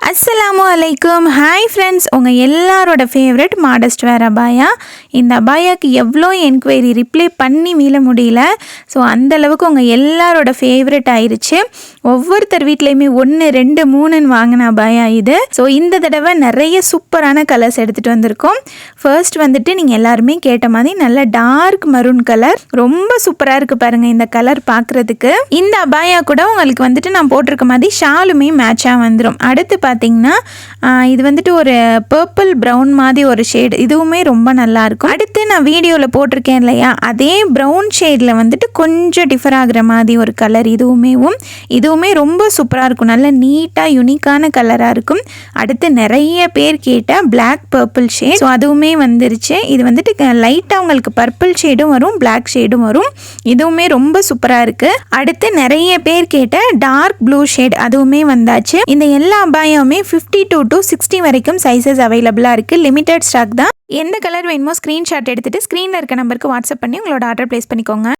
அஸ்ஸலாமு அலைக்கும். Hi friends, உங்கள் எல்லாரோட ஃபேவரட் மாடஸ்ட் வேர் அபாயா. இந்த அபாயாவுக்கு எவ்வளோ என்கொயரி ரிப்ளை பண்ணி மீள முடியல. ஸோ அந்தளவுக்கு உங்கள் எல்லாரோட ஃபேவரட் ஆயிடுச்சு. ஒவ்வொருத்தர் வீட்லேயுமே 1, 2, 3ன்னு வாங்கின அபாயா இது. ஸோ இந்த தடவை நிறைய சூப்பரான கலர்ஸ் எடுத்துகிட்டு வந்திருக்கோம். ஃபர்ஸ்ட் வந்துட்டு நீங்கள் எல்லாருமே கேட்ட மாதிரி நல்ல டார்க் மரூன் கலர், ரொம்ப சூப்பராக இருக்குது பாருங்கள் இந்த கலர் பார்க்குறதுக்கு. இந்த அபாயா கூட உங்களுக்கு வந்துட்டு நான் போட்டிருக்க மாதிரி ஷாலுமே மேட்சாக வந்துடும். அடுத்து பார்த்தீங்கன்னா இது வந்துட்டு ஒரு பர்பிள் ப்ரௌன் மாதிரி ஒரு ஷேடு, இதுவுமே ரொம்ப நல்லாயிருக்கும். அடுத்து நான் வீடியோவில் போட்டிருக்கேன் இல்லையா, அதே ப்ரௌன் ஷேடில் வந்துட்டு கொஞ்சம் டிஃபர் ஆகிற மாதிரி ஒரு கலர், இதுவுமே ரொம்ப சூப்பராக இருக்கும். நல்ல நீட்டாக யூனிக்கான கலராக இருக்கும். அடுத்து நிறைய பேர் கேட்டால் பிளாக் பர்பிள் ஷேட், ஸோ அதுவுமே வந்துருச்சு. இது வந்துட்டு லைட்டாக உங்களுக்கு பர்பிள் ஷேடும் வரும், பிளாக் ஷேடும் வரும். இதுவுமே ரொம்ப சூப்பராக இருக்குது. அடுத்து நிறைய பேர் கேட்ட டார்க் ப்ளூ ஷேட், அதுவுமே வந்தாச்சு. இந்த எல்லா அபாயமே 52 to 60 வரைக்கும் சைஸஸ் அவைலபிளாக இருக்குது. லிமிடெட் ஸ்டாக் தான். எந்த கலர் வேணுமோ ஸ்க்ரீன்ஷாட் எடுத்துகிட்டு ஸ்க்ரீனில் இருக்க நம்பருக்கு வாட்ஸ்அப் பண்ணி உங்களோட ஆர்டர் ப்ளேஸ் பண்ணிக்கோங்க.